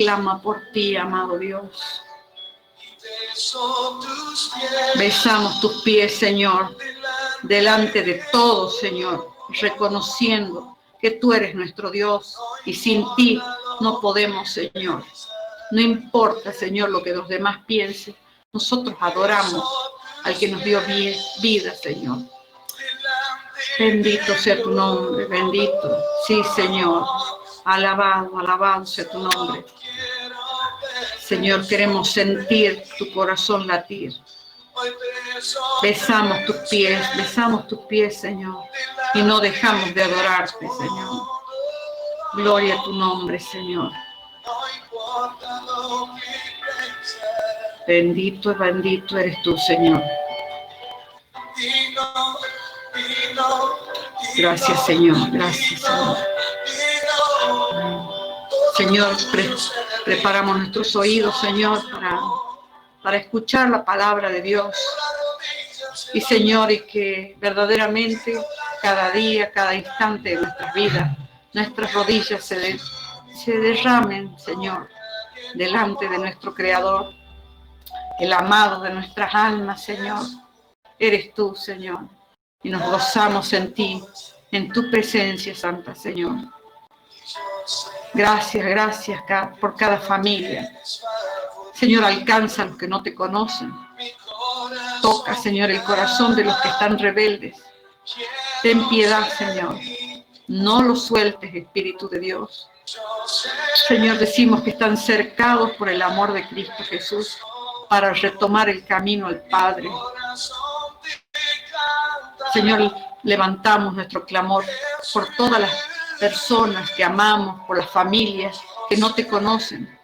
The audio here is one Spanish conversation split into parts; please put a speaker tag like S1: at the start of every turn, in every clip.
S1: clama por ti, amado Dios. Besamos tus pies, Señor, delante de todos, Señor, reconociendo que tú eres nuestro Dios y sin ti no podemos, Señor. No importa, Señor, lo que los demás piensen, nosotros adoramos al que nos dio vida, Señor. Bendito sea tu nombre, bendito. Sí, Señor. Alabado, alabado sea tu nombre. Señor, queremos sentir tu corazón latir. Besamos tus pies, Señor, y no dejamos de adorarte, Señor. Gloria a tu nombre, Señor. Bendito, bendito eres tú, Señor. Gracias, Señor. Gracias, Señor. Señor, preparamos nuestros oídos, Señor, para escuchar la palabra de Dios. Y, Señor, y que verdaderamente cada día, cada instante de nuestras vidas, nuestras rodillas se derramen, Señor, delante de nuestro Creador, el amado de nuestras almas, Señor. Eres tú, Señor, y nos gozamos en ti, en tu presencia, Santa, Señor. Gracias, gracias por cada familia. Señor, alcanza a los que no te conocen. Toca, Señor, el corazón de los que están rebeldes. Ten piedad, Señor. No los sueltes, Espíritu de Dios. Señor, decimos que están cercados por el amor de Cristo Jesús para retomar el camino al Padre. Señor, levantamos nuestro clamor por todas las personas que amamos, por las familias que no te conocen,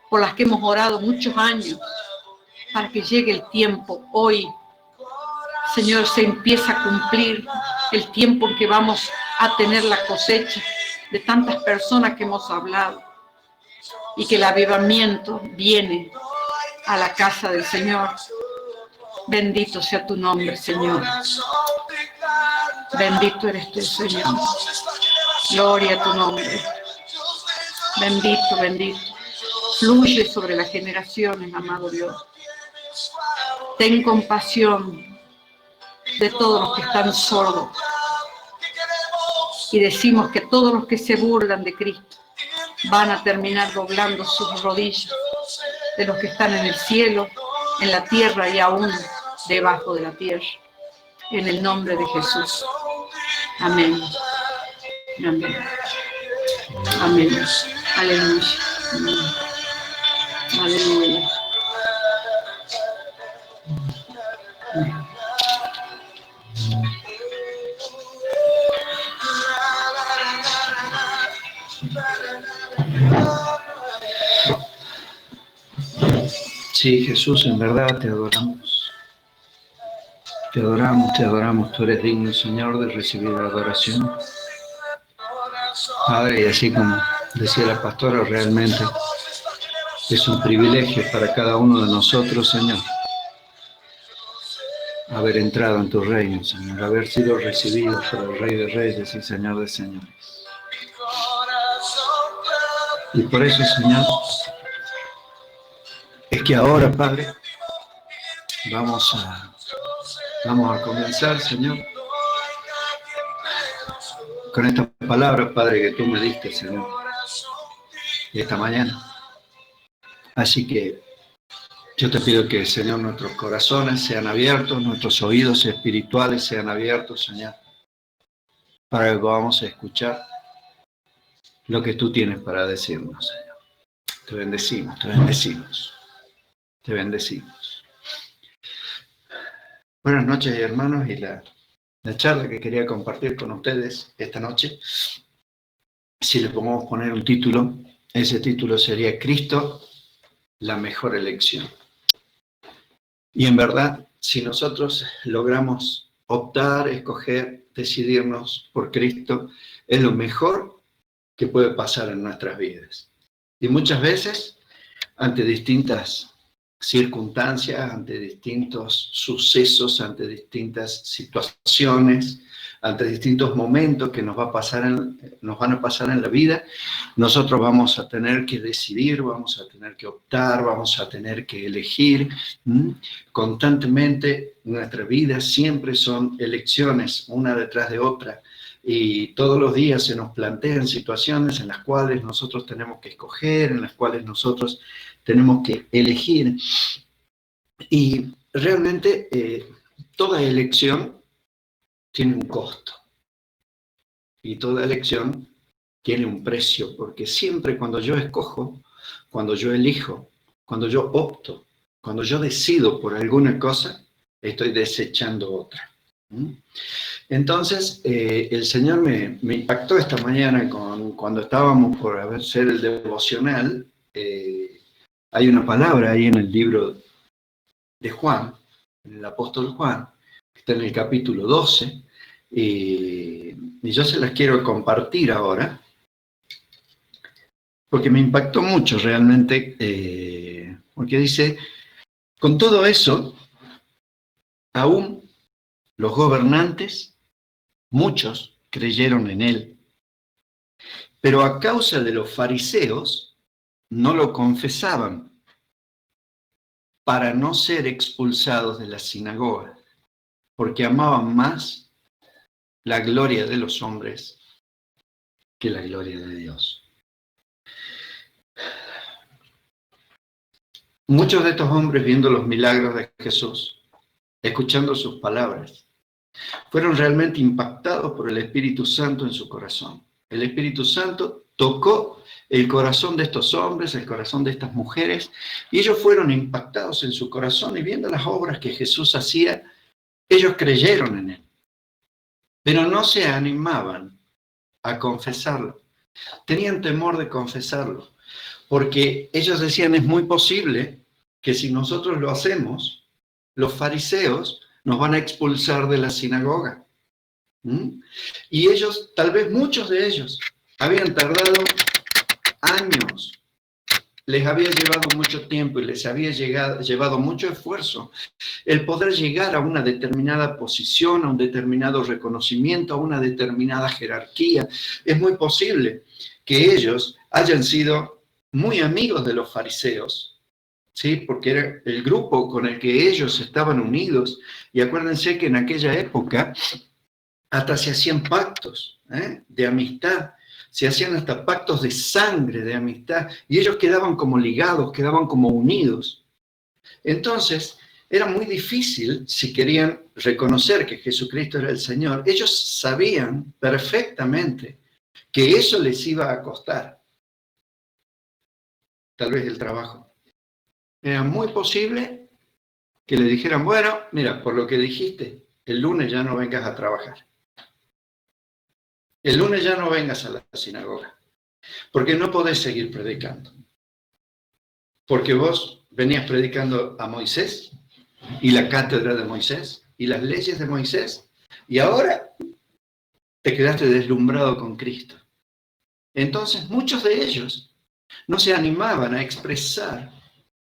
S1: por las que hemos orado muchos años, para que llegue el tiempo hoy. Señor, se empieza a cumplir el tiempo en que vamos a tener la cosecha de tantas personas que hemos hablado y que el avivamiento viene a la casa del Señor. Bendito sea tu nombre, Señor. Bendito eres tú, Señor. Gloria a tu nombre. Bendito, bendito. Fluye sobre las generaciones, amado Dios. Ten compasión de todos los que están sordos. Y decimos que todos los que se burlan de Cristo van a terminar doblando sus rodillas, de los que están en el cielo, en la tierra y aún debajo de la tierra. En el nombre de Jesús. Amén. Amén. Amén. Aleluya. Aleluya. Amén.
S2: Sí, Jesús, en verdad te adoramos. Te adoramos, te adoramos. Tú eres digno, Señor, de recibir la adoración. Padre, y así como decía la pastora, realmente es un privilegio para cada uno de nosotros, Señor, haber entrado en tu reino, Señor, haber sido recibidos por el Rey de Reyes y Señor de Señores. Y por eso, Señor, es que ahora, Padre, vamos a comenzar, Señor, con esta palabra, Padre, que tú me diste, Señor, esta mañana. Así que yo te pido que, Señor, nuestros corazones sean abiertos, nuestros oídos espirituales sean abiertos, Señor, para que podamos escuchar lo que tú tienes para decirnos, Señor. Te bendecimos, te bendecimos, te bendecimos. Buenas noches, hermanos, y la charla que quería compartir con ustedes esta noche, si le podemos poner un título, ese título sería Cristo, la mejor elección. Y en verdad, si nosotros logramos optar, escoger, decidirnos por Cristo, es lo mejor que puede pasar en nuestras vidas. Y muchas veces, ante distintas circunstancias, ante distintos sucesos, ante distintas situaciones, ante distintos momentos que nos van a pasar en la vida, nosotros vamos a tener que decidir, vamos a tener que optar, vamos a tener que elegir. Constantemente nuestra vida siempre son elecciones, una detrás de otra, y todos los días se nos plantean situaciones en las cuales nosotros tenemos que escoger, en las cuales nosotros tenemos que elegir. Y realmente toda elección tiene un costo. Y toda elección tiene un precio, porque siempre cuando yo escojo, cuando yo elijo, cuando yo opto, cuando yo decido por alguna cosa, estoy desechando otra. Entonces, el Señor me impactó esta mañana cuando estábamos por hacer el devocional. Hay una palabra ahí en el libro de Juan, en el apóstol Juan, que está en el capítulo 12, y yo se las quiero compartir ahora, porque me impactó mucho realmente, porque dice, con todo eso, aún los gobernantes, muchos creyeron en él, pero a causa de los fariseos no lo confesaban para no ser expulsados de la sinagoga, porque amaban más la gloria de los hombres que la gloria de Dios. Muchos de estos hombres, viendo los milagros de Jesús, escuchando sus palabras, fueron realmente impactados por el Espíritu Santo en su corazón. El Espíritu Santo tocó el corazón de estos hombres, el corazón de estas mujeres, y ellos fueron impactados en su corazón, y viendo las obras que Jesús hacía, ellos creyeron en él. Pero no se animaban a confesarlo. Tenían temor de confesarlo, porque ellos decían, es muy posible que si nosotros lo hacemos, los fariseos nos van a expulsar de la sinagoga. Y ellos, tal vez muchos de ellos, habían tardado años, les había llevado mucho tiempo y les había llevado mucho esfuerzo el poder llegar a una determinada posición, a un determinado reconocimiento, a una determinada jerarquía. Es muy posible que ellos hayan sido muy amigos de los fariseos, ¿sí? Porque era el grupo con el que ellos estaban unidos. Y acuérdense que en aquella época hasta se hacían pactos de amistad, se hacían hasta pactos de sangre, de amistad, y ellos quedaban como ligados, quedaban como unidos. Entonces, era muy difícil, si querían reconocer que Jesucristo era el Señor, ellos sabían perfectamente que eso les iba a costar, tal vez el trabajo. Era muy posible que le dijeran, bueno, mira, por lo que dijiste, el lunes ya no vengas a trabajar. El lunes ya no vengas a la sinagoga, porque no podés seguir predicando. Porque vos venías predicando a Moisés y la cátedra de Moisés y las leyes de Moisés, y ahora te quedaste deslumbrado con Cristo. Entonces muchos de ellos no se animaban a expresar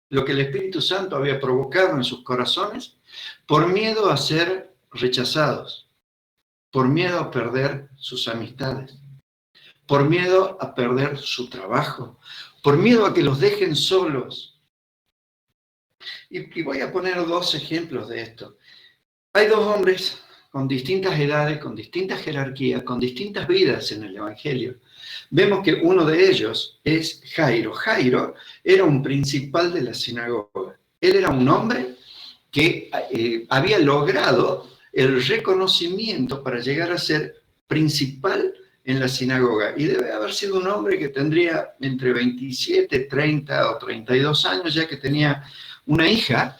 S2: lo que el Espíritu Santo había provocado en sus corazones por miedo a ser rechazados, por miedo a perder sus amistades, por miedo a perder su trabajo, por miedo a que los dejen solos. Y voy a poner dos ejemplos de esto. Hay dos hombres con distintas edades, con distintas jerarquías, con distintas vidas en el Evangelio. Vemos que uno de ellos es Jairo. Jairo era un principal de la sinagoga. Él era un hombre que había logrado el reconocimiento para llegar a ser principal en la sinagoga. Y debe haber sido un hombre que tendría entre 27, 30 o 32 años, ya que tenía una hija,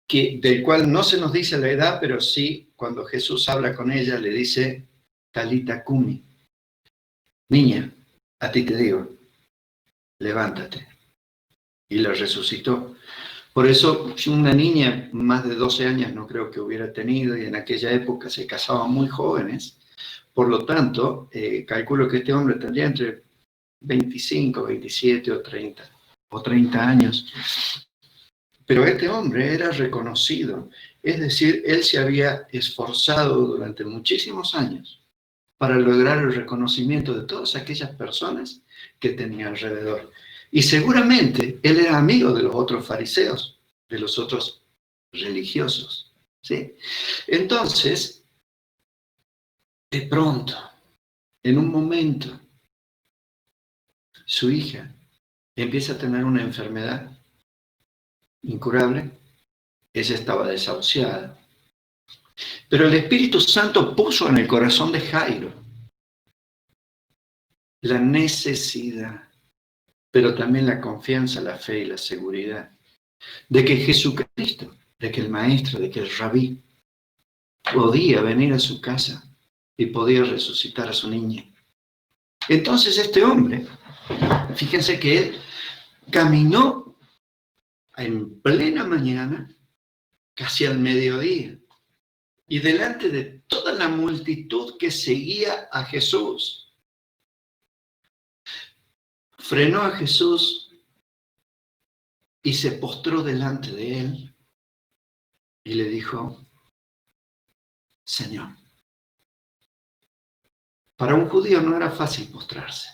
S2: del cual no se nos dice la edad, pero sí, cuando Jesús habla con ella, le dice, Talita Cumi, niña, a ti te digo, levántate. Y la resucitó. Por eso, una niña más de 12 años no creo que hubiera tenido, y en aquella época se casaban muy jóvenes. Por lo tanto, calculo que este hombre tendría entre 25, 27 o 30 años. Pero este hombre era reconocido, es decir, él se había esforzado durante muchísimos años para lograr el reconocimiento de todas aquellas personas que tenía alrededor. Y seguramente él era amigo de los otros fariseos, de los otros religiosos, ¿sí? Entonces, de pronto, en un momento, su hija empieza a tener una enfermedad incurable. Ella estaba desahuciada. Pero el Espíritu Santo puso en el corazón de Jairo la necesidad, pero también la confianza, la fe y la seguridad de que Jesucristo, de que el Maestro, de que el Rabí podía venir a su casa y podía resucitar a su niña. Entonces este hombre, fíjense que él caminó en plena mañana, casi al mediodía, y delante de toda la multitud que seguía a Jesús, frenó a Jesús y se postró delante de él y le dijo: Señor. Para un judío no era fácil postrarse.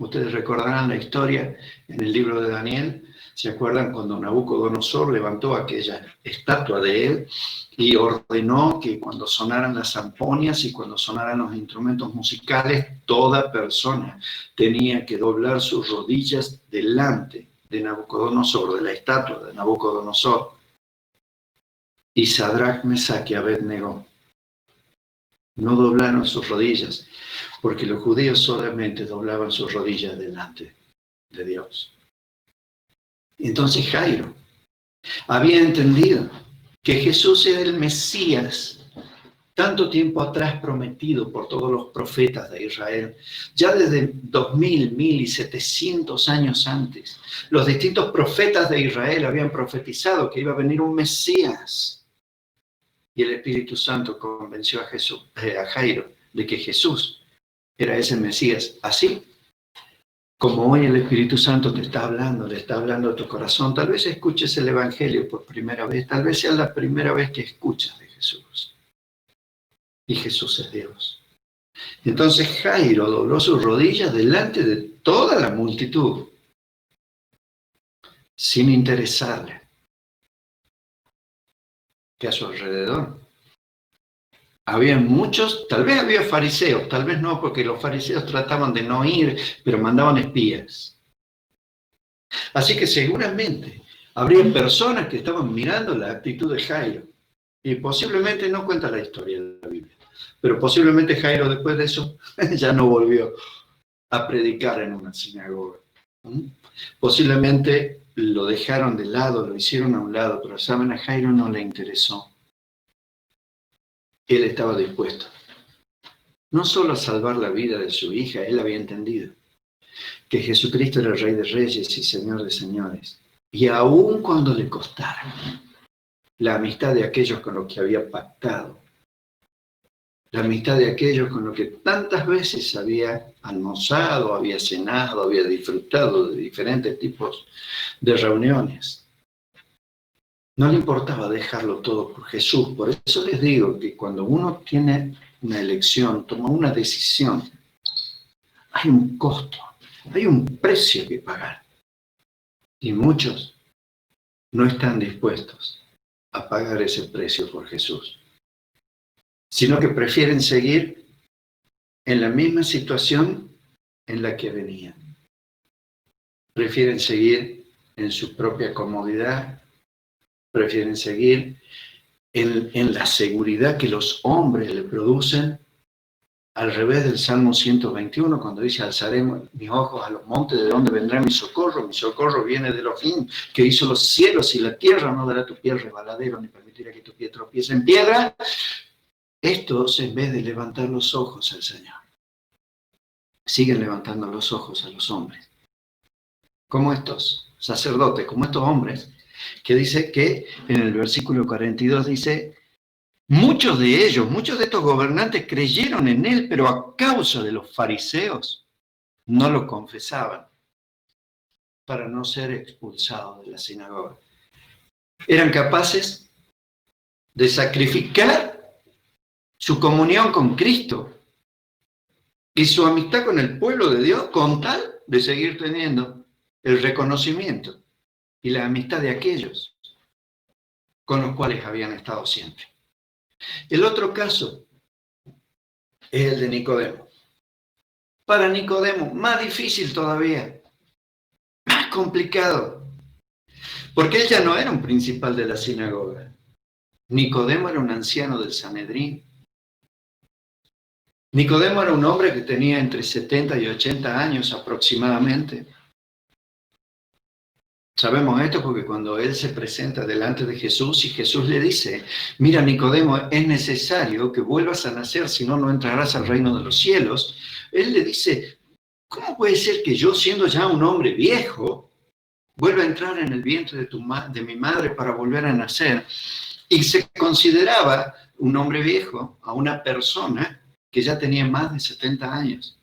S2: Ustedes recordarán la historia en el libro de Daniel. ¿Se acuerdan cuando Nabucodonosor levantó aquella estatua de él y ordenó que cuando sonaran las zamponias y cuando sonaran los instrumentos musicales, toda persona tenía que doblar sus rodillas delante de Nabucodonosor, de la estatua de Nabucodonosor? Y Sadrach, Mesach y Abed-Nego no doblaron sus rodillas, porque los judíos solamente doblaban sus rodillas delante de Dios. Entonces Jairo había entendido que Jesús era el Mesías, tanto tiempo atrás prometido por todos los profetas de Israel. Ya desde 2000, 1700 años antes, los distintos profetas de Israel habían profetizado que iba a venir un Mesías. Y el Espíritu Santo convenció a Jairo de que Jesús era ese Mesías. Así como hoy el Espíritu Santo te está hablando, le está hablando a tu corazón. Tal vez escuches el Evangelio por primera vez, tal vez sea la primera vez que escuchas de Jesús. Y Jesús es Dios. Entonces Jairo dobló sus rodillas delante de toda la multitud, sin interesarle que a su alrededor había muchos, tal vez había fariseos, tal vez no, porque los fariseos trataban de no ir, pero mandaban espías. Así que seguramente habría personas que estaban mirando la actitud de Jairo, y posiblemente no cuenta la historia de la Biblia, pero posiblemente Jairo después de eso ya no volvió a predicar en una sinagoga. Posiblemente lo dejaron de lado, lo hicieron a un lado, pero saben, a Jairo no le interesó. Él estaba dispuesto no solo a salvar la vida de su hija, él había entendido que Jesucristo era el Rey de Reyes y Señor de Señores. Y aun cuando le costara la amistad de aquellos con los que había pactado, la amistad de aquellos con los que tantas veces había almorzado, había cenado, había disfrutado de diferentes tipos de reuniones. No le importaba dejarlo todo por Jesús. Por eso les digo que cuando uno tiene una elección, toma una decisión, hay un costo, hay un precio que pagar. Y muchos no están dispuestos a pagar ese precio por Jesús, sino que prefieren seguir en la misma situación en la que venían. Prefieren seguir en su propia comodidad, prefieren seguir en la seguridad que los hombres le producen, al revés del Salmo 121, cuando dice: alzaré mis ojos a los montes, ¿de dónde vendrá mi socorro viene de Elohim, que hizo los cielos y la tierra. No dará tu pie resbaladero, ni permitirá que tu pie tropiece en piedra. Estos, en vez de levantar los ojos al Señor, siguen levantando los ojos a los hombres, como estos sacerdotes, como estos hombres, que dice que en el versículo 42 dice: muchos de estos gobernantes creyeron en él, pero a causa de los fariseos no lo confesaban para no ser expulsados de la sinagoga. Eran capaces de sacrificar su comunión con Cristo y su amistad con el pueblo de Dios con tal de seguir teniendo el reconocimiento y la amistad de aquellos con los cuales habían estado siempre. El otro caso es el de Nicodemo. Para Nicodemo, más difícil todavía, más complicado, porque él ya no era un principal de la sinagoga. Nicodemo era un anciano del Sanedrín. Nicodemo era un hombre que tenía entre 70 y 80 años aproximadamente. Sabemos esto porque cuando él se presenta delante de Jesús y Jesús le dice, mira Nicodemo, es necesario que vuelvas a nacer, si no, no entrarás al reino de los cielos. Él le dice, ¿cómo puede ser que yo, siendo ya un hombre viejo, vuelva a entrar en el vientre de mi madre para volver a nacer? Y se consideraba un hombre viejo a una persona que ya tenía más de 70 años.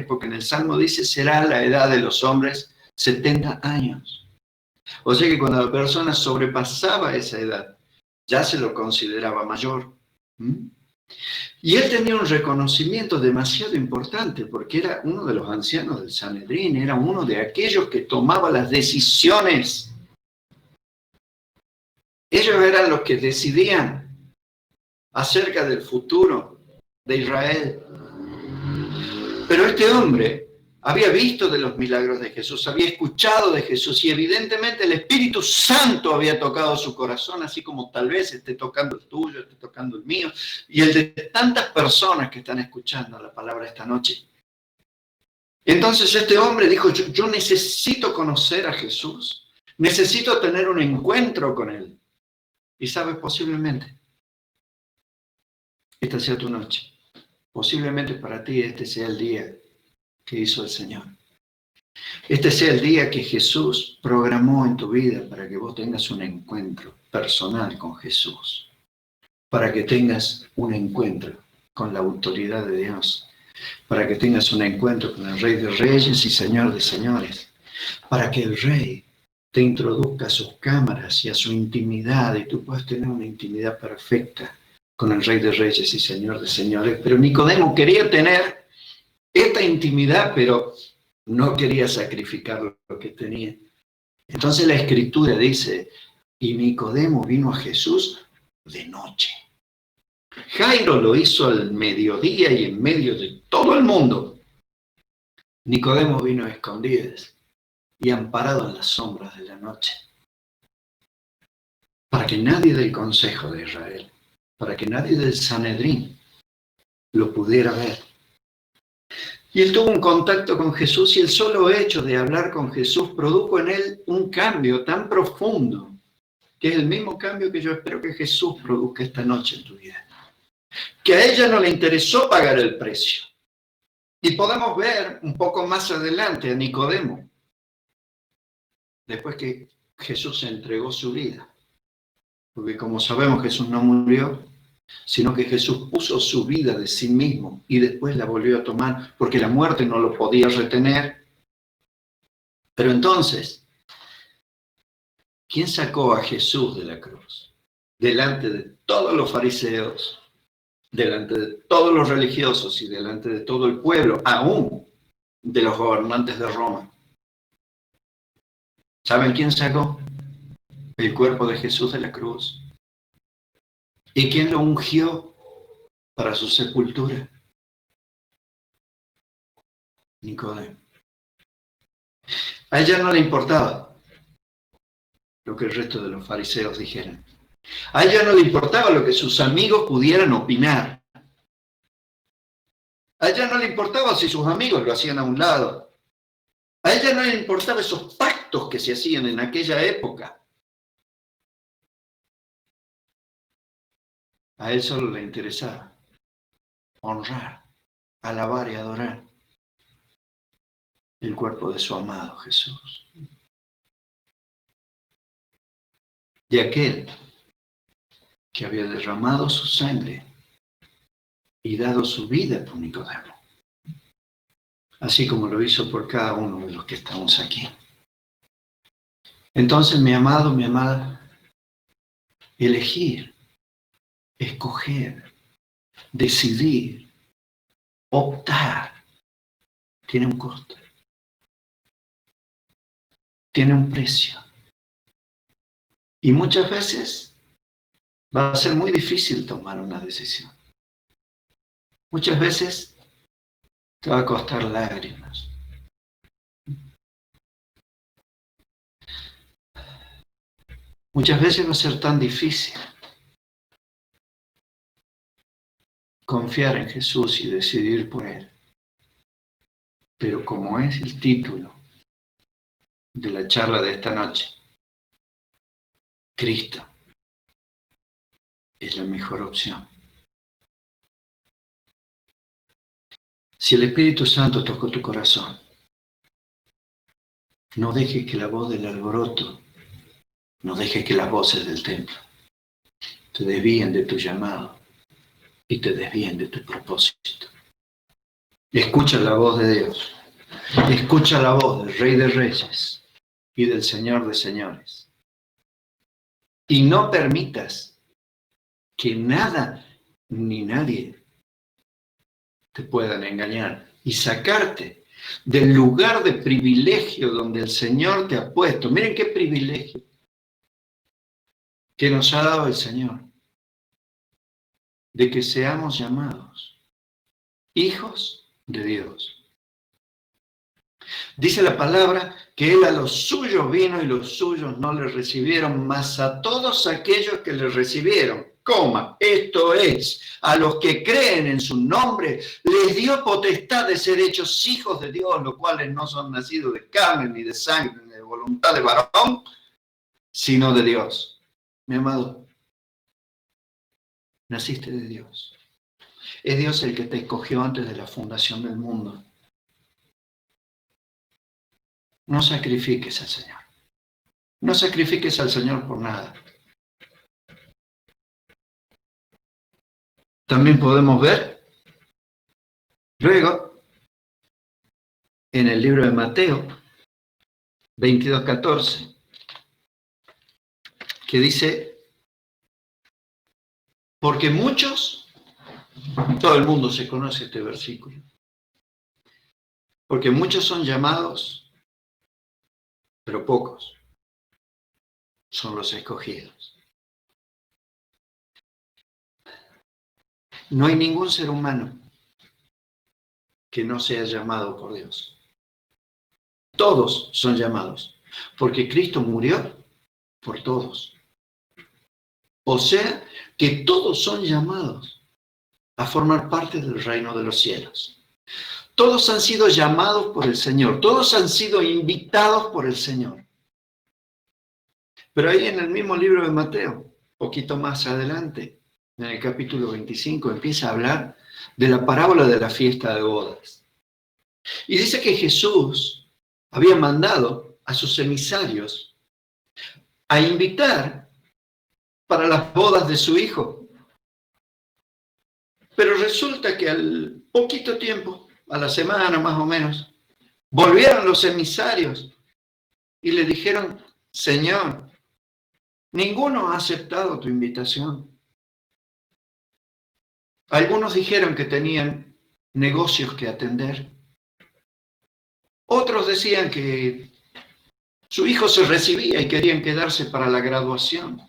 S2: Porque en el Salmo dice, será la edad de los hombres 70 años. O sea que cuando la persona sobrepasaba esa edad, ya se lo consideraba mayor. Y él tenía un reconocimiento demasiado importante porque era uno de los ancianos del Sanedrín, era uno de aquellos que tomaba las decisiones. Ellos eran los que decidían acerca del futuro de Israel. Pero este hombre había visto de los milagros de Jesús, había escuchado de Jesús y evidentemente el Espíritu Santo había tocado su corazón, así como tal vez esté tocando el tuyo, esté tocando el mío y el de tantas personas que están escuchando la palabra esta noche. Entonces este hombre dijo, yo necesito conocer a Jesús, necesito tener un encuentro con Él. Y sabes, posiblemente esta sea tu noche, posiblemente para ti este sea el día que hizo el Señor. Este sea el día que Jesús programó en tu vida para que vos tengas un encuentro personal con Jesús, para que tengas un encuentro con la autoridad de Dios, para que tengas un encuentro con el Rey de Reyes y Señor de Señores, para que el Rey te introduzca a sus cámaras y a su intimidad y tú puedas tener una intimidad perfecta con el Rey de Reyes y Señor de Señores. Pero Nicodemo quería tener esta intimidad, pero no quería sacrificar lo que tenía. Entonces la Escritura dice, y Nicodemo vino a Jesús de noche. Jairo lo hizo al mediodía y en medio de todo el mundo. Nicodemo vino a escondidas y amparado en las sombras de la noche. Para que nadie del Consejo de Israel, para que nadie del Sanedrín lo pudiera ver. Y él tuvo un contacto con Jesús y el solo hecho de hablar con Jesús produjo en él un cambio tan profundo, que es el mismo cambio que yo espero que Jesús produzca esta noche en tu vida. Que a ella no le interesó pagar el precio. Y podemos ver un poco más adelante a Nicodemo, después que Jesús entregó su vida. Porque como sabemos, Jesús no murió, sino que Jesús puso su vida de sí mismo y después la volvió a tomar porque la muerte no lo podía retener. Pero entonces, ¿quién sacó a Jesús de la cruz? Delante de todos los fariseos, delante de todos los religiosos y delante de todo el pueblo, aún de los gobernantes de Roma. ¿Saben quién sacó el cuerpo de Jesús de la cruz? ¿Y quién lo ungió para su sepultura? Nicodemo. A ella no le importaba lo que el resto de los fariseos dijeran. A ella no le importaba lo que sus amigos pudieran opinar. A ella no le importaba si sus amigos lo hacían a un lado. A ella no le importaba esos pactos que se hacían en aquella época. A él solo le interesaba honrar, alabar y adorar el cuerpo de su amado Jesús. De aquel que había derramado su sangre y dado su vida por Nicodemo, así como lo hizo por cada uno de los que estamos aquí. Entonces, mi amado, mi amada, Elegir, escoger, decidir, optar, tiene un costo. Tiene un precio. Y muchas veces va a ser muy difícil tomar una decisión. Muchas veces te va a costar lágrimas. Muchas veces va a ser tan difícil confiar en Jesús y decidir por Él. Pero como es el título de la charla de esta noche, Cristo es la mejor opción. Si el Espíritu Santo tocó tu corazón, no dejes que la voz del alboroto, no dejes que las voces del templo te desvíen de tu llamado y te desvíen de tu propósito. Escucha la voz de Dios. Escucha la voz del Rey de Reyes y del Señor de Señores. Y no permitas que nada ni nadie te puedan engañar y sacarte del lugar de privilegio donde el Señor te ha puesto. Miren qué privilegio que nos ha dado el Señor, de que seamos llamados hijos de Dios. Dice la palabra que Él a los suyos vino y los suyos no le recibieron, mas a todos aquellos que le recibieron, esto es, a los que creen en su nombre, les dio potestad de ser hechos hijos de Dios, los cuales no son nacidos de carne, ni de sangre, ni de voluntad de varón, sino de Dios. Mi amado, naciste de Dios. Es Dios el que te escogió antes de la fundación del mundo. No sacrifiques al Señor. No sacrifiques al Señor por nada. También podemos ver, luego, en el libro de Mateo 22:14, que dice, porque muchos, todo el mundo se conoce este versículo, porque muchos son llamados, pero pocos son los escogidos. No hay ningún ser humano que no sea llamado por Dios. Todos son llamados, porque Cristo murió por todos. O sea, que todos son llamados a formar parte del reino de los cielos. Todos han sido llamados por el Señor, todos han sido invitados por el Señor. Pero ahí en el mismo libro de Mateo, poquito más adelante, en el capítulo 25, empieza a hablar de la parábola de la fiesta de bodas. Y dice que Jesús había mandado a sus emisarios a invitar para las bodas de su hijo. Pero resulta que al poquito tiempo, a la semana más o menos, volvieron los emisarios y le dijeron, Señor, ninguno ha aceptado tu invitación. Algunos dijeron que tenían negocios que atender. Otros decían que su hijo se recibía y querían quedarse para la graduación.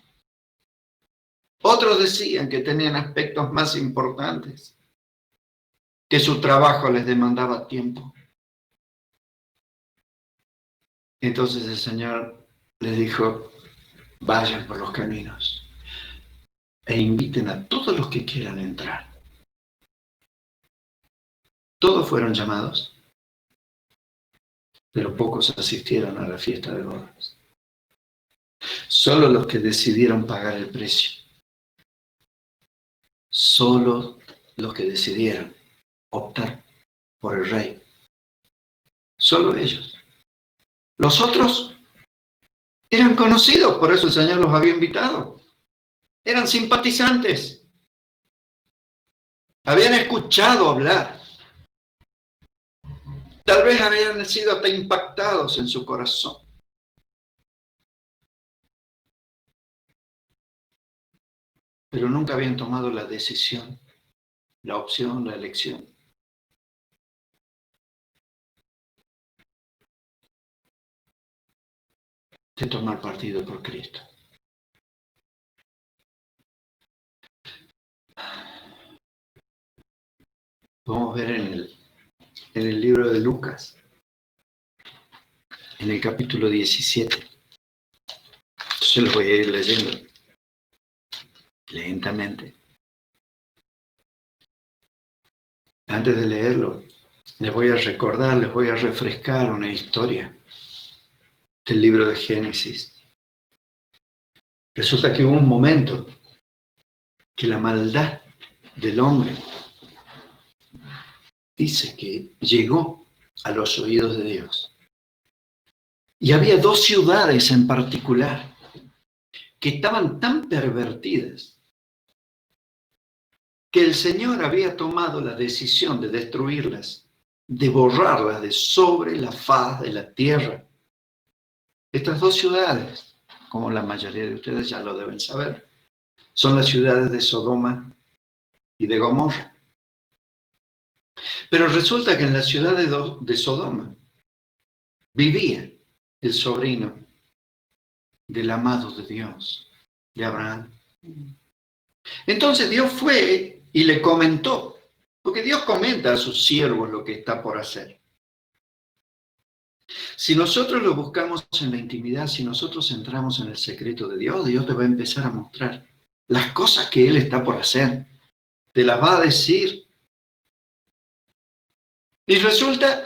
S2: Otros decían que tenían aspectos más importantes, que su trabajo les demandaba tiempo. Entonces el Señor les dijo, vayan por los caminos e inviten a todos los que quieran entrar. Todos fueron llamados, pero pocos asistieron a la fiesta de bodas. Solo los que decidieron pagar el precio. Solo los que decidieron optar por el Rey. Solo ellos. Los otros eran conocidos, por eso el Señor los había invitado. Eran simpatizantes. Habían escuchado hablar. Tal vez habían sido hasta impactados en su corazón. pero nunca habían tomado la decisión, la opción, la elección de tomar partido por Cristo. Vamos a ver en el libro de Lucas, en el capítulo 17. Entonces lo voy a ir leyendo lentamente. Antes de leerlo, les voy a recordar, les voy a refrescar una historia del libro de Génesis. Resulta que hubo un momento que la maldad del hombre dice que llegó a los oídos de Dios. Y había dos ciudades en particular que estaban tan pervertidas que el Señor había tomado la decisión de destruirlas, de borrarlas de sobre la faz de la tierra. Estas dos ciudades, como la mayoría de ustedes ya lo deben saber, son las ciudades de Sodoma y de Gomorra. Pero resulta que en la ciudad de Sodoma vivía el sobrino del amado de Dios, de Abraham. Entonces Dios fue y le comentó, porque Dios comenta a sus siervos lo que está por hacer. Si nosotros lo buscamos en la intimidad, si nosotros entramos en el secreto de Dios, Dios te va a empezar a mostrar las cosas que Él está por hacer. Te las va a decir. Y resulta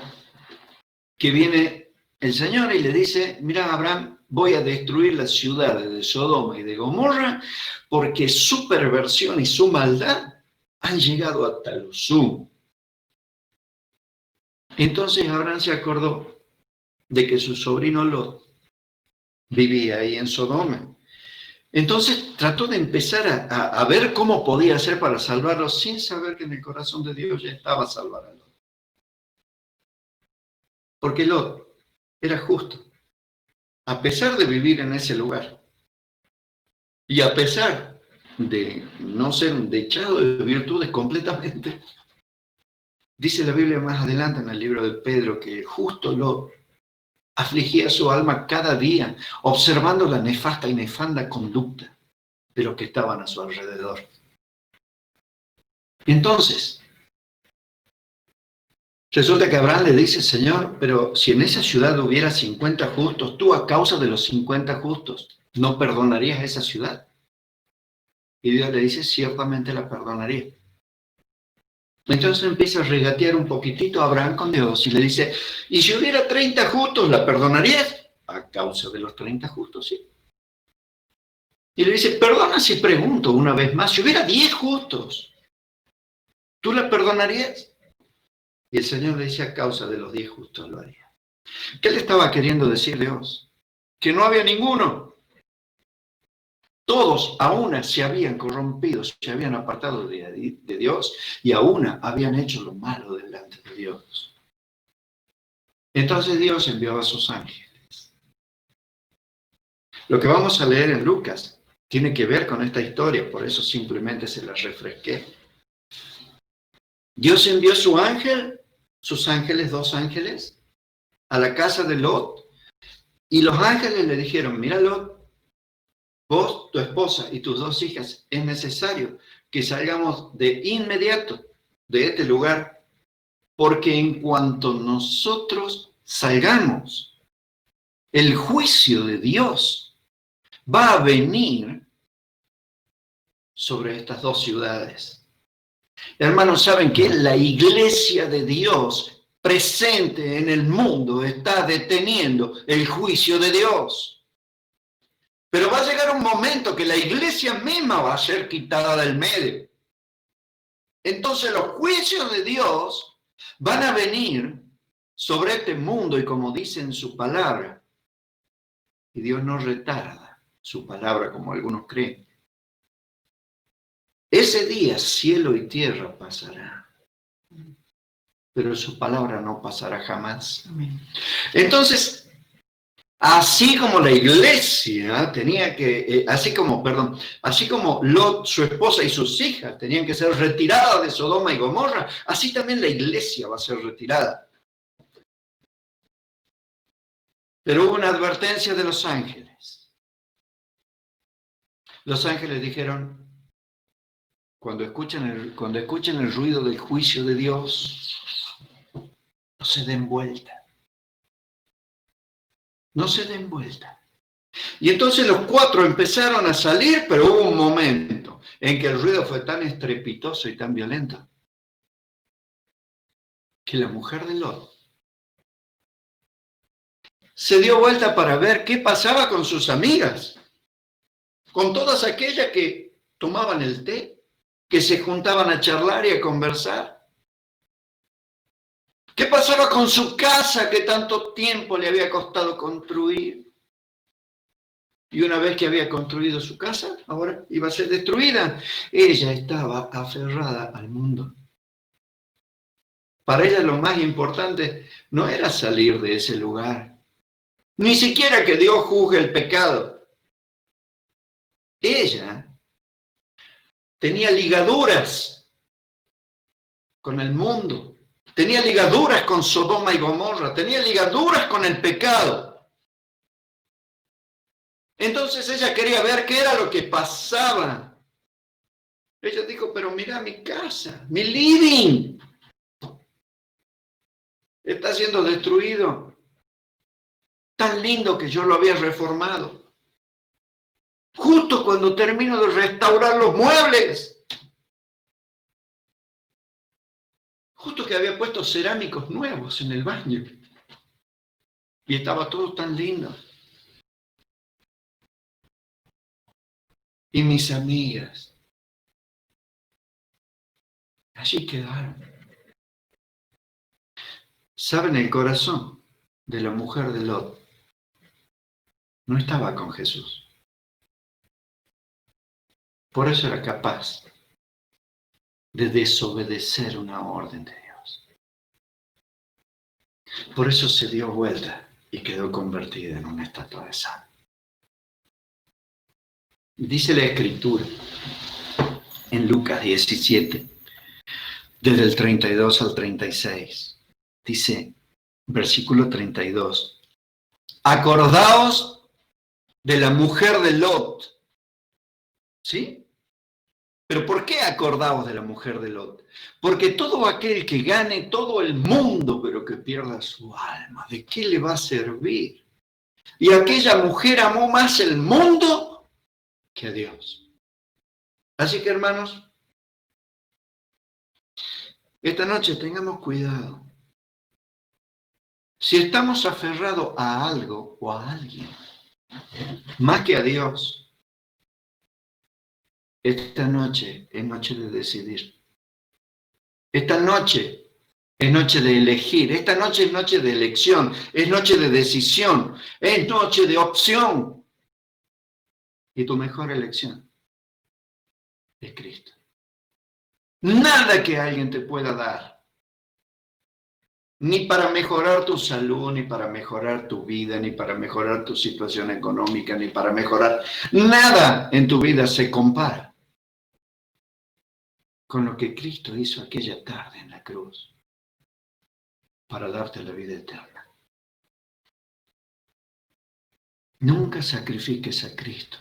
S2: que viene el Señor y le dice, mira Abraham, voy a destruir las ciudades de Sodoma y de Gomorra porque su perversión y su maldad han llegado hasta lo sumo. Entonces Abraham se acordó de que su sobrino Lot vivía ahí en Sodoma. Entonces trató de empezar a ver cómo podía hacer para salvarlo sin saber que en el corazón de Dios ya estaba salvar a Lot. Porque Lot era justo, a pesar de vivir en ese lugar y a pesar de no ser dechado de virtudes completamente. Dice la Biblia más adelante en el libro de Pedro que justo Lot afligía su alma cada día, observando la nefasta y nefanda conducta de los que estaban a su alrededor. Entonces, resulta que Abraham le dice, Señor, pero si en esa ciudad hubiera 50 justos, tú a causa de los 50 justos, ¿no perdonarías esa ciudad? Y Dios le dice, ciertamente la perdonaría. Entonces empieza a regatear un poquitito a Abraham con Dios y le dice, ¿y si hubiera 30 justos, la perdonarías? A causa de los 30 justos, sí. Y le dice, perdona si pregunto una vez más, si hubiera 10 justos, ¿tú la perdonarías? Y el Señor le dice, a causa de los 10 justos lo haría. ¿Qué le estaba queriendo decir Dios? Que no había ninguno. Todos a una se habían corrompido, se habían apartado de Dios y a una habían hecho lo malo delante de Dios. Entonces Dios envió a sus ángeles. Lo que vamos a leer en Lucas tiene que ver con esta historia, por eso simplemente se la refresqué. Dios envió su ángel, sus ángeles, 2 ángeles, a la casa de Lot, y los ángeles le dijeron, mira Lot, vos, tu esposa y tus 2 hijas, es necesario que salgamos de inmediato de este lugar, porque en cuanto nosotros salgamos, el juicio de Dios va a venir sobre estas 2 ciudades. Hermanos, ¿saben que la iglesia de Dios presente en el mundo está deteniendo el juicio de Dios? Pero va a llegar un momento que la iglesia misma va a ser quitada del medio. Entonces los juicios de Dios van a venir sobre este mundo y como dice en su palabra, y Dios no retarda su palabra como algunos creen. Ese día cielo y tierra pasará, pero su palabra no pasará jamás. Amén. Entonces, Así como la iglesia tenía que, así como Lot, su esposa y sus hijas tenían que ser retiradas de Sodoma y Gomorra, así también la iglesia va a ser retirada. Pero hubo una advertencia de los ángeles. Los ángeles dijeron, cuando escuchen el ruido del juicio de Dios, no se den vuelta. No se den vuelta. Y entonces los 4 empezaron a salir, pero hubo un momento en que el ruido fue tan estrepitoso y tan violento que la mujer de Lot se dio vuelta para ver qué pasaba con sus amigas, con todas aquellas que tomaban el té, que se juntaban a charlar y a conversar. ¿Qué pasaba con su casa que tanto tiempo le había costado construir? Y una vez que había construido su casa, ahora iba a ser destruida. Ella estaba aferrada al mundo. Para ella lo más importante no era salir de ese lugar, ni siquiera que Dios juzgue el pecado. Ella tenía ligaduras con el mundo, tenía ligaduras con Sodoma y Gomorra, tenía ligaduras con el pecado. Entonces ella quería ver qué era lo que pasaba. Ella dijo, pero mira mi casa, mi living está siendo destruido. Tan lindo que yo lo había reformado. Justo cuando termino de restaurar los muebles. Justo que había puesto cerámicos nuevos en el baño. Y estaba todo tan lindo. Y mis amigas allí quedaron. ¿Saben? El corazón de la mujer de Lot no estaba con Jesús. Por eso era capaz de desobedecer una orden de Dios. Por eso se dio vuelta y quedó convertida en una estatua de sal. Dice la Escritura en Lucas 17, desde el 32 al 36. Dice, versículo 32, acordaos de la mujer de Lot. ¿Sí? ¿Pero por qué acordaos de la mujer de Lot? Porque todo aquel que gane todo el mundo, pero que pierda su alma, ¿de qué le va a servir? Y aquella mujer amó más el mundo que a Dios. Así que, hermanos, esta noche tengamos cuidado. Si estamos aferrados a algo o a alguien, más que a Dios, esta noche es noche de decidir. Esta noche es noche de elegir. Esta noche es noche de elección. Es noche de decisión. Es noche de opción. Y tu mejor elección es Cristo. Nada que alguien te pueda dar, ni para mejorar tu salud, ni para mejorar tu vida, ni para mejorar tu situación económica, ni para mejorar nada en tu vida se compara con lo que Cristo hizo aquella tarde en la cruz para darte la vida eterna. Nunca sacrifiques a Cristo,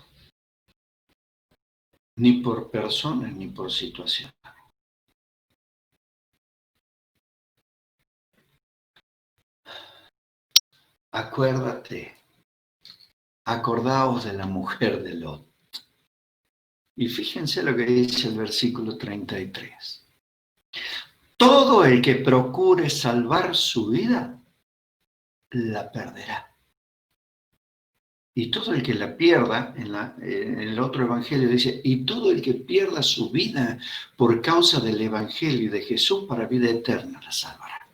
S2: ni por personas, ni por situación. Acordaos de la mujer de Lot. Y fíjense lo que dice el versículo 33. Todo el que procure salvar su vida, la perderá. Y todo el que la pierda, en el otro evangelio dice, y todo el que pierda su vida por causa del evangelio y de Jesús para vida eterna, la salvará.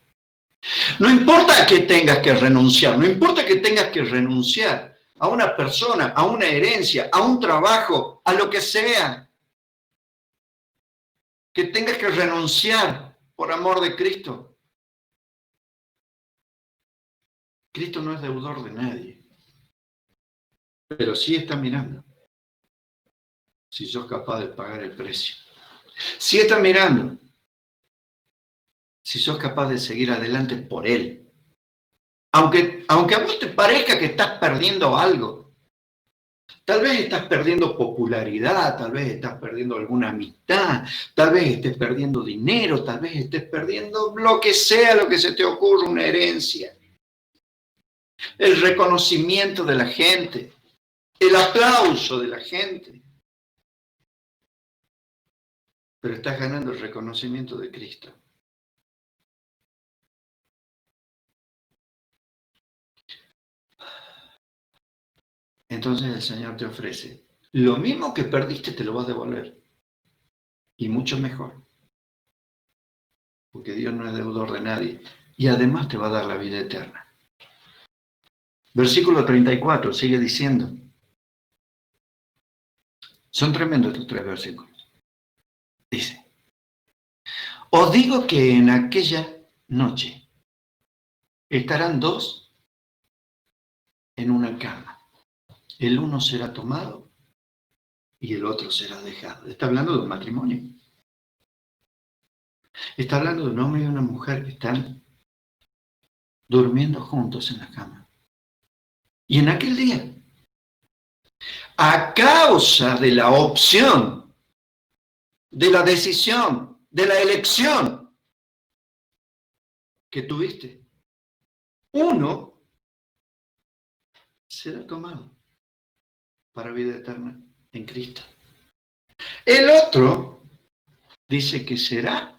S2: No importa que tengas que renunciar, no importa que tengas que renunciar a una persona, a una herencia, a un trabajo, a lo que sea, que tengas que renunciar por amor de Cristo. Cristo no es deudor de nadie. pero sí está mirando si sos capaz de pagar el precio. Sí está mirando si sos capaz de seguir adelante por Él. Aunque a vos te parezca que estás perdiendo algo, tal vez estás perdiendo popularidad, tal vez estás perdiendo alguna amistad, tal vez estés perdiendo dinero, tal vez estés perdiendo lo que sea, lo que se te ocurra, una herencia, el reconocimiento de la gente, el aplauso de la gente. Pero estás ganando el reconocimiento de Cristo. Entonces el Señor te ofrece, lo mismo que perdiste te lo vas a devolver. Y mucho mejor. Porque Dios no es deudor de nadie. Y además te va a dar la vida eterna. Versículo 34 sigue diciendo. Son tremendos estos 3 versículos. Dice, os digo que en aquella noche estarán 2 en una cama. El uno será tomado y el otro será dejado. Está hablando de un matrimonio. Está hablando de un hombre y una mujer que están durmiendo juntos en la cama. Y en aquel día, a causa de la opción, de la decisión, de la elección que tuviste, uno será tomado para vida eterna en Cristo. El otro dice que será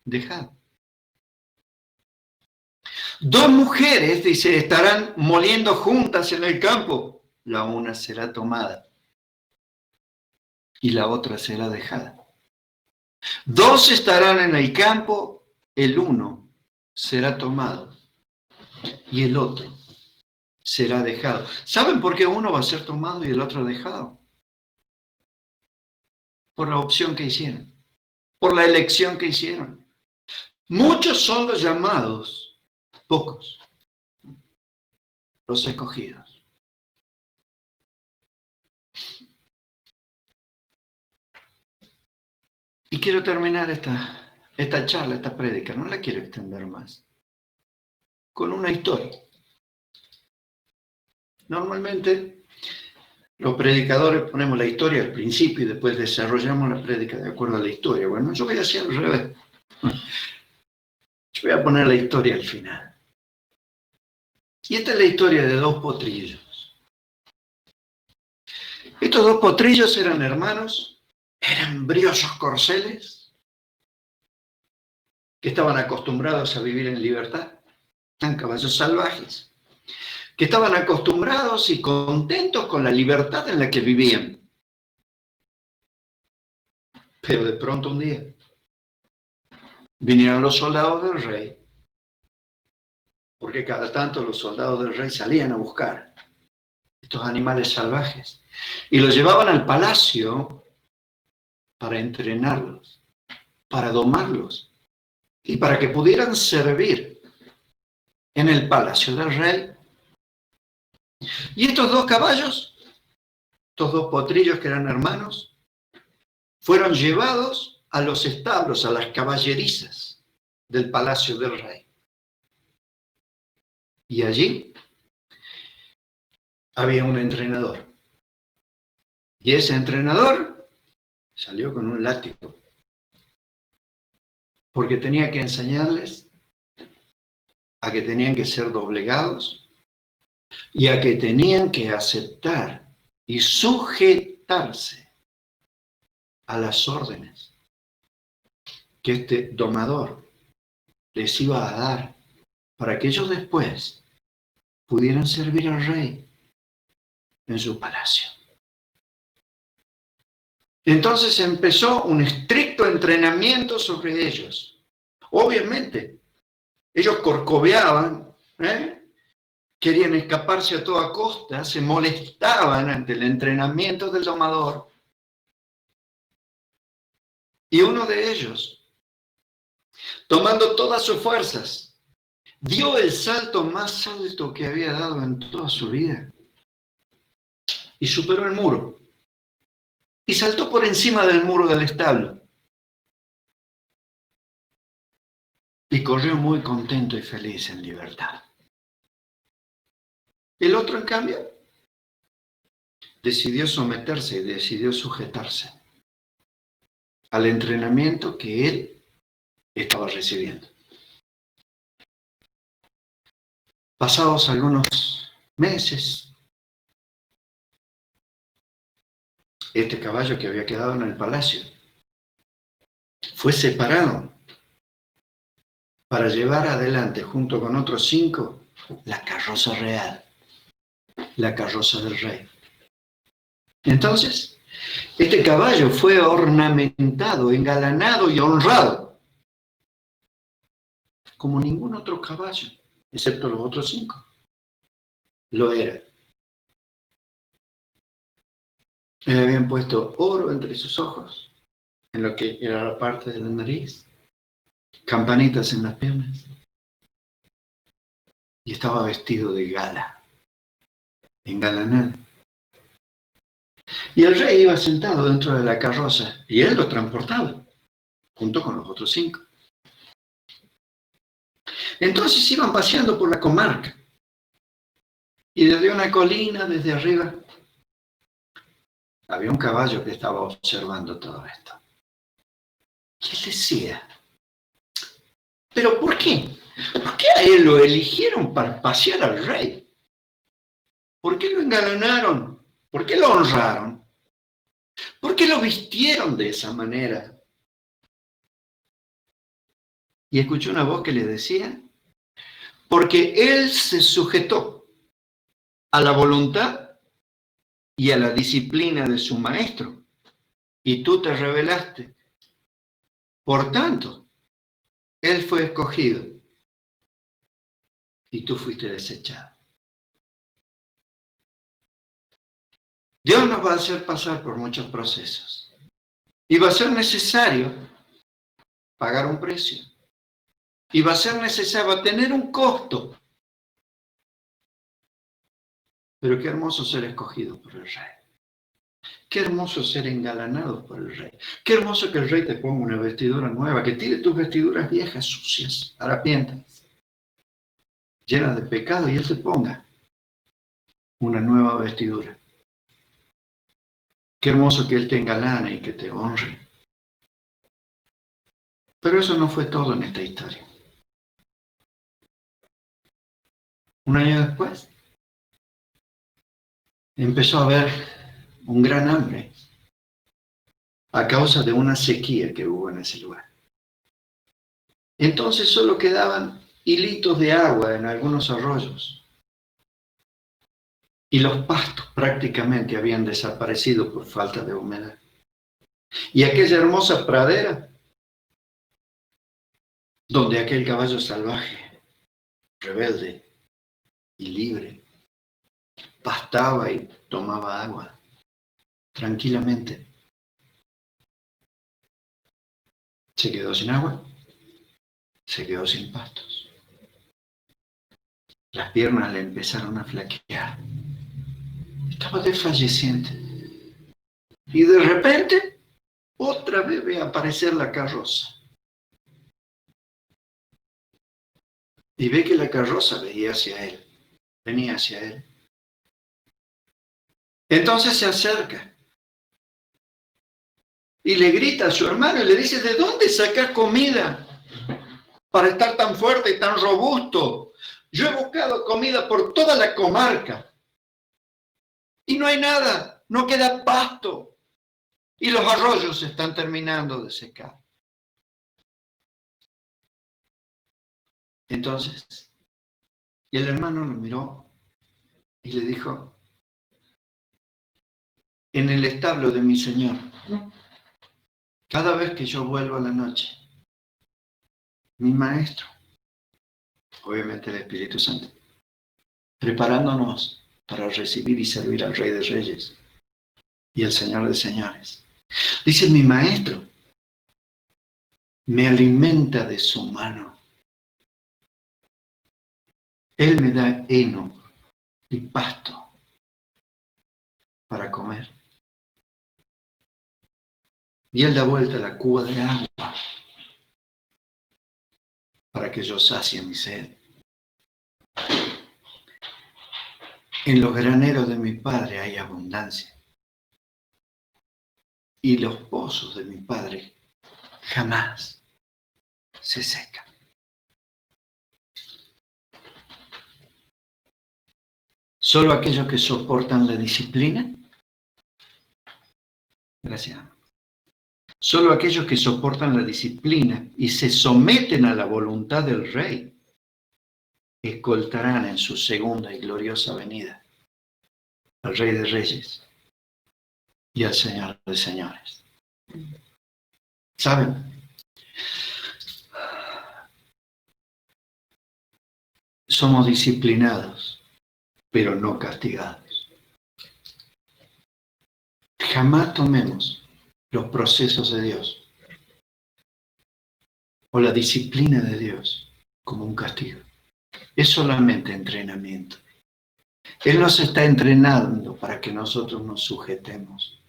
S2: dejado. 2 mujeres, dice, estarán moliendo juntas en el campo. La una será tomada y la otra será dejada. 2 estarán en el campo, el uno será tomado y el otro será dejado. ¿Saben por qué uno va a ser tomado y el otro dejado? Por la opción que hicieron, por la elección que hicieron. Muchos son los llamados, pocos los escogidos. Y quiero terminar esta charla, esta prédica, no la quiero extender más, con una historia. Normalmente los predicadores ponemos la historia al principio y después desarrollamos la prédica de acuerdo a la historia. Bueno, yo voy a hacer al revés. Yo voy a poner la historia al final. Y esta es la historia de 2 potrillos. Estos 2 potrillos eran hermanos, eran briosos corceles, que estaban acostumbrados a vivir en libertad, eran caballos salvajes, que estaban acostumbrados y contentos con la libertad en la que vivían. Pero de pronto un día vinieron los soldados del rey, porque cada tanto los soldados del rey salían a buscar estos animales salvajes y los llevaban al palacio para entrenarlos, para domarlos y para que pudieran servir en el palacio del rey. Y estos 2 caballos, estos 2 potrillos que eran hermanos, fueron llevados a los establos, a las caballerizas del palacio del rey. Y allí había un entrenador. Y ese entrenador salió con un látigo, porque tenía que enseñarles a que tenían que ser doblegados y a que tenían que aceptar y sujetarse a las órdenes que este domador les iba a dar para que ellos después pudieran servir al rey en su palacio. Entonces empezó un estricto entrenamiento sobre ellos. Obviamente, ellos corcoveaban, querían escaparse a toda costa, se molestaban ante el entrenamiento del domador. Y uno de ellos, tomando todas sus fuerzas, dio el salto más alto que había dado en toda su vida y superó el muro y saltó por encima del muro del establo y corrió muy contento y feliz en libertad. El otro, en cambio, decidió someterse y decidió sujetarse al entrenamiento que él estaba recibiendo. Pasados algunos meses, este caballo que había quedado en el palacio fue separado para llevar adelante, junto con otros 5, la carroza real, la carroza del rey. Entonces, este caballo fue ornamentado, engalanado y honrado como ningún otro caballo, excepto los otros 5. Lo era. Le habían puesto oro entre sus ojos, en lo que era la parte de la nariz, campanitas en las piernas, y estaba vestido de gala, engalanado. Y el rey iba sentado dentro de la carroza, y él lo transportaba, junto con los otros 5. Entonces iban paseando por la comarca, y desde una colina, desde arriba, había un caballo que estaba observando todo esto. Y él decía, ¿pero por qué? ¿Por qué a él lo eligieron para pasear al rey? ¿Por qué lo engalanaron? ¿Por qué lo honraron? ¿Por qué lo vistieron de esa manera? Y escuchó una voz que le decía, porque él se sujetó a la voluntad y a la disciplina de su maestro, y tú te rebelaste. Por tanto, él fue escogido y tú fuiste desechado. Dios nos va a hacer pasar por muchos procesos y va a ser necesario pagar un precio y va a ser necesario tener un costo. Pero qué hermoso ser escogido por el rey. Qué hermoso ser engalanado por el rey. Qué hermoso que el rey te ponga una vestidura nueva, que tire tus vestiduras viejas, sucias, harapientas, llenas de pecado, y él te ponga una nueva vestidura. Qué hermoso que él te engalane y que te honre. Pero eso no fue todo en esta historia. Un año después, empezó a haber un gran hambre a causa de una sequía que hubo en ese lugar. Entonces solo quedaban hilitos de agua en algunos arroyos y los pastos prácticamente habían desaparecido por falta de humedad. Y aquella hermosa pradera donde aquel caballo salvaje, rebelde y libre, pastaba y tomaba agua tranquilamente, se quedó sin agua, se quedó sin pastos. Las piernas le empezaron a flaquear. Estaba desfalleciente. Y de repente, otra vez ve aparecer la carroza. Y ve que la carroza venía hacia él. Entonces se acerca y le grita a su hermano y le dice, ¿de dónde sacas comida para estar tan fuerte y tan robusto? Yo he buscado comida por toda la comarca y no hay nada, no queda pasto y los arroyos se están terminando de secar. Entonces, y el hermano lo miró y le dijo, en el establo de mi Señor, cada vez que yo vuelvo a la noche, mi maestro, obviamente el Espíritu Santo, preparándonos para recibir y servir al Rey de Reyes y al Señor de Señores. Dice, mi maestro me alimenta de su mano. Él me da heno y pasto para comer. Y Él da vuelta la cuba de agua para que yo sacie mi sed. En los graneros de mi Padre hay abundancia. Y los pozos de mi Padre jamás se secan. Solo aquellos que soportan la disciplina. Gracias. Solo aquellos que soportan la disciplina y se someten a la voluntad del Rey escoltarán en su segunda y gloriosa venida al Rey de Reyes y al Señor de Señores. ¿Saben? Somos disciplinados, pero no castigados. Jamás tomemos los procesos de Dios o la disciplina de Dios como un castigo. Es solamente entrenamiento. Él nos está entrenando para que nosotros nos sujetemos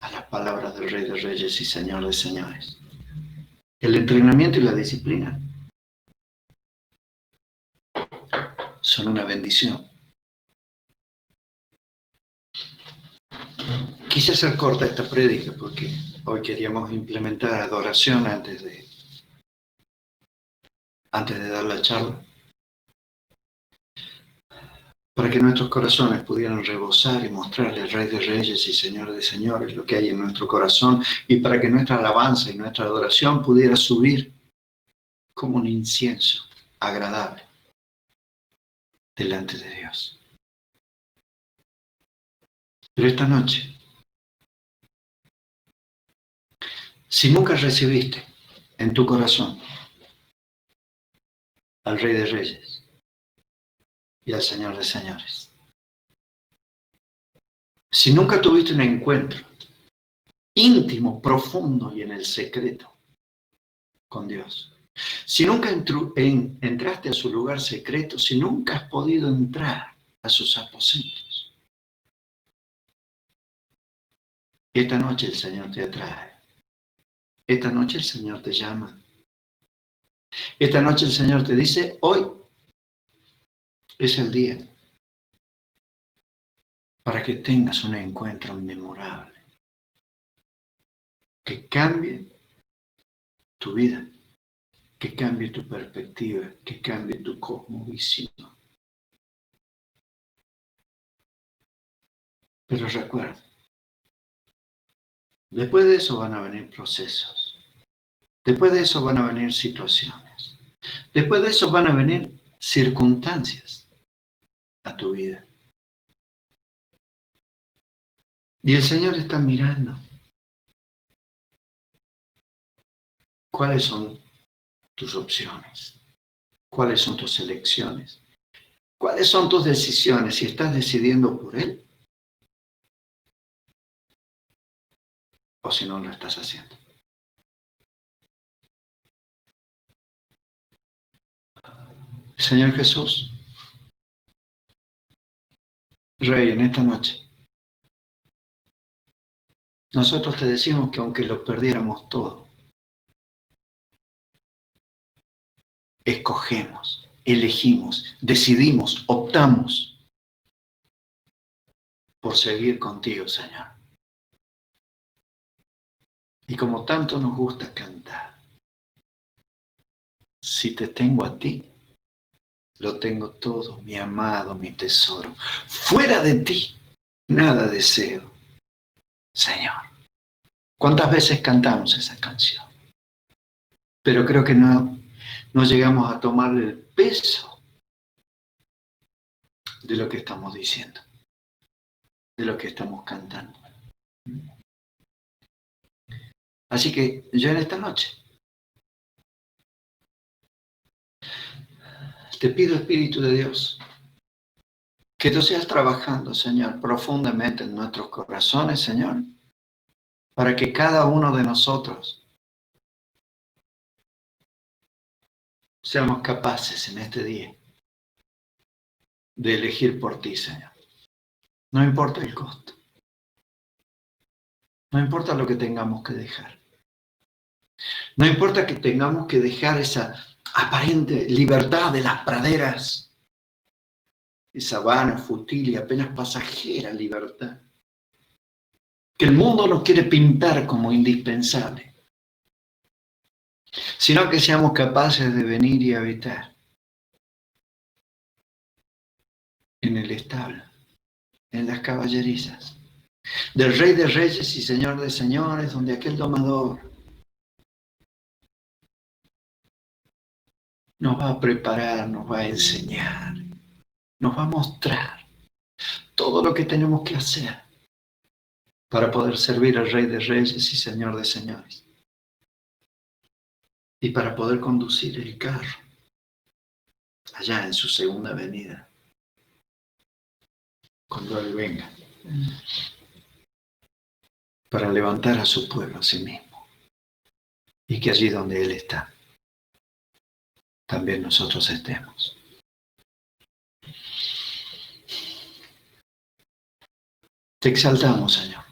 S2: a las palabras del Rey de Reyes y Señor de Señores. El entrenamiento y la disciplina son una bendición. Quise hacer corta esta prédica porque hoy queríamos implementar adoración antes de dar la charla, para que nuestros corazones pudieran rebosar y mostrarle al Rey de Reyes y Señor de Señores lo que hay en nuestro corazón, y para que nuestra alabanza y nuestra adoración pudiera subir como un incienso agradable delante de Dios. Pero esta noche, si nunca recibiste en tu corazón al Rey de Reyes y al Señor de Señores, si nunca tuviste un encuentro íntimo, profundo y en el secreto con Dios, si nunca entraste a su lugar secreto, si nunca has podido entrar a sus aposentos, esta noche el Señor te atrae. Esta noche el Señor te llama. Esta noche el Señor te dice, hoy es el día para que tengas un encuentro memorable que cambie tu vida, que cambie tu perspectiva, que cambie tu cosmovisión. Pero recuerda, después de eso van a venir procesos. Después de eso van a venir situaciones. Después de eso van a venir circunstancias a tu vida. Y el Señor está mirando. ¿Cuáles son tus opciones? ¿Cuáles son tus elecciones? ¿Cuáles son tus decisiones? Si estás decidiendo por Él o si no lo estás haciendo. Señor Jesús, Rey, en esta noche, nosotros te decimos que aunque lo perdiéramos todo, escogemos, elegimos, decidimos, optamos por seguir contigo, Señor. Y como tanto nos gusta cantar, si te tengo a ti, lo tengo todo, mi amado, mi tesoro. Fuera de ti, nada deseo, Señor. ¿Cuántas veces cantamos esa canción? Pero creo que no llegamos a tomarle el peso de lo que estamos diciendo, de lo que estamos cantando. Así que yo en esta noche te pido, Espíritu de Dios, que tú seas trabajando, Señor, profundamente en nuestros corazones, Señor, para que cada uno de nosotros seamos capaces en este día de elegir por ti, Señor. No importa el costo. No importa lo que tengamos que dejar. No importa que tengamos que dejar esa aparente libertad de las praderas, esa vana, fútil y apenas pasajera libertad, que el mundo nos quiere pintar como indispensable, sino que seamos capaces de venir y habitar en el establo, en las caballerizas, del Rey de Reyes y Señor de Señores, donde aquel domador nos va a preparar, nos va a enseñar, nos va a mostrar todo lo que tenemos que hacer para poder servir al Rey de Reyes y Señor de Señores. Y para poder conducir el carro allá en su segunda venida, cuando Él venga, para levantar a su pueblo a sí mismo. Y que allí donde Él está, también nosotros estemos. Te exaltamos, Señor.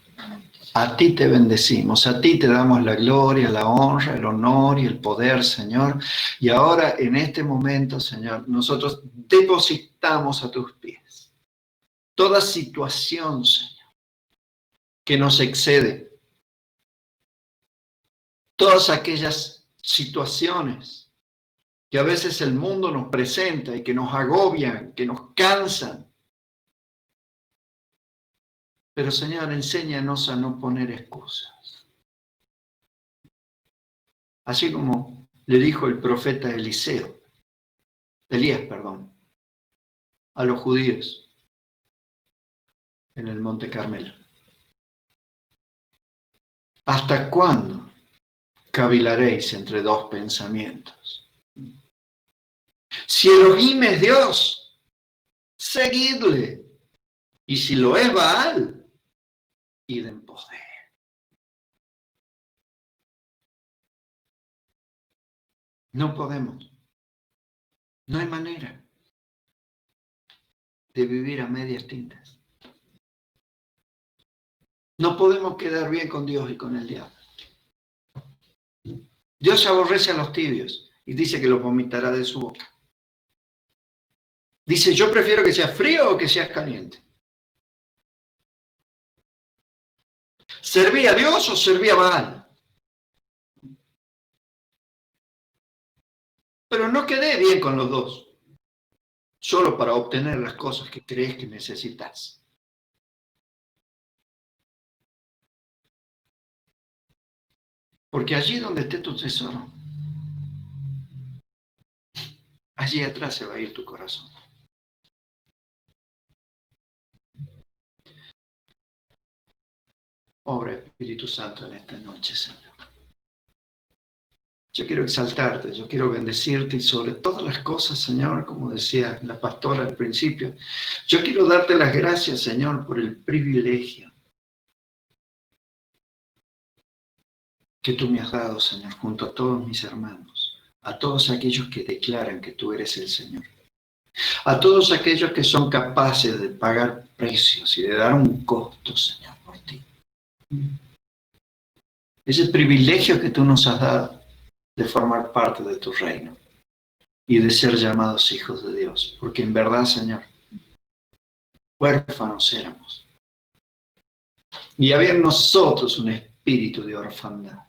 S2: A ti te bendecimos, a ti te damos la gloria, la honra, el honor y el poder, Señor. Y ahora, en este momento, Señor, nosotros depositamos a tus pies toda situación, Señor, que nos excede. Todas aquellas situaciones que a veces el mundo nos presenta y que nos agobian, que nos cansan. Pero, Señor, enséñanos a no poner excusas. Así como le dijo el profeta Elías, a los judíos en el Monte Carmelo. ¿Hasta cuándo cavilaréis entre dos pensamientos? Si Elohim es Dios, seguidle. Y si lo es Baal, id en pos de él. No podemos. No hay manera de vivir a medias tintas. No podemos quedar bien con Dios y con el diablo. Dios aborrece a los tibios y dice que los vomitará de su boca. Dice, yo prefiero que seas frío o que seas caliente. ¿Serví a Dios o serví a Baal? Pero no quedé bien con los dos, solo para obtener las cosas que crees que necesitas. Porque allí donde esté tu tesoro, allí atrás se va a ir tu corazón. Obra Espíritu Santo en esta noche, Señor. Yo quiero exaltarte, yo quiero bendecirte y sobre todas las cosas, Señor, como decía la pastora al principio, yo quiero darte las gracias, Señor, por el privilegio que tú me has dado, Señor, junto a todos mis hermanos, a todos aquellos que declaran que tú eres el Señor, a todos aquellos que son capaces de pagar precios y de dar un costo, Señor, por ti. Ese privilegio que tú nos has dado de formar parte de tu reino y de ser llamados hijos de Dios, porque en verdad, Señor, huérfanos éramos. Y había en nosotros un espíritu de orfandad.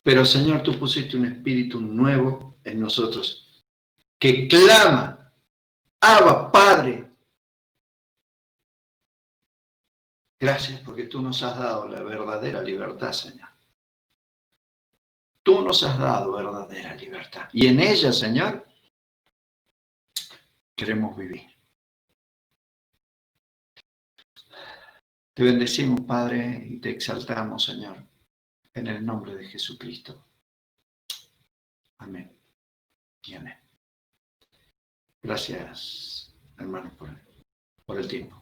S2: Pero, Señor, tú pusiste un espíritu nuevo en nosotros que clama, Abba, Padre. Gracias porque tú nos has dado la verdadera libertad, Señor. Tú nos has dado verdadera libertad. Y en ella, Señor, queremos vivir. Te bendecimos, Padre, y te exaltamos, Señor, en el nombre de Jesucristo. Amén y amén. Gracias, hermanos, por el tiempo.